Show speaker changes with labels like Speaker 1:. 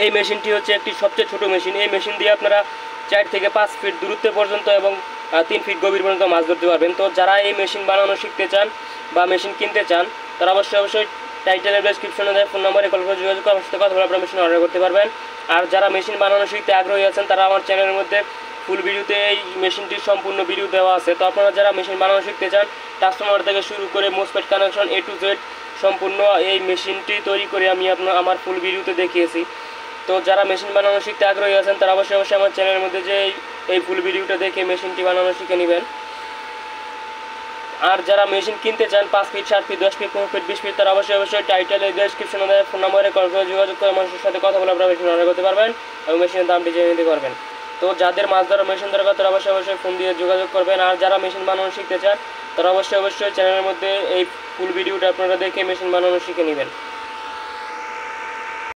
Speaker 1: এই মেশিনটি হচ্ছে একটি সবচেয়ে ছোট মেশিন। এই মেশিন দিয়ে আপনারা 4 থেকে 5 ফিট দূরত্ব পর্যন্ত এবং 3 ফিট গভীর পর্যন্ত মাছ ধরতে পারবেন। তো যারা এই মেশিন বানানো শিখতে চান বা মেশিন কিনতে চান তারা অবশ্যই টাইটেলের ডেসক্রিপশনে দেওয়া ফোন নম্বরে কল করে যোগাযোগ করে আমার সাথে কথা বলে আপনারা মেশিন অর্ডার করতে পারবেন। আর যারা মেশিন বানানো শিখতে আগ্রহী আছেন তারা আমার চ্যানেলের মধ্যে ফুল ভিডিওতে এই মেশিনটির সম্পূর্ণ ভিডিও দেওয়া আছে। তো আপনারা যারা মেশিন বানানো শিখতে চান কাস্টমার থেকে শুরু করে MOSFET connection A to Z সম্পূর্ণ এই মেশিনটি তৈরি করে আমি আমার ফুল ভিডিওতে দেখিয়েছি। তো যারা মেশিন বানানো শিখতে আগ্রহী আছেন তারা অবশ্যই আমার চ্যানেলের মধ্যে যে এই ফুল ভিডিওটা দেখে মেশিনটি বানানো শিখে নেবেন। আর যারা মেশিন কিনতে চান 5 feet 7 feet 10 feet 15 feet 20 feet তারা অবশ্যই টাইটেলের ডেসক্রিপশনে দেওয়া ফোন নম্বরে কল করে যোগাযোগ করে মানুষের সাথে কথা বলে আপনারা মেশিন অর্ডার করতে পারবেন এবং মেশিনের দামটি জেনে নিতে পারবেন। তো যাদের মাছ ধরা মেশিন দরকার তারা অবশ্যই ফোন দিয়ে যোগাযোগ করবেন। আর যারা মেশিন বানানো শিখতে চান তারা অবশ্যই চ্যানেলের মধ্যে এই ফুল ভিডিওটা আপনারা দেখে মেশিন বানানো শিখে নেবেন।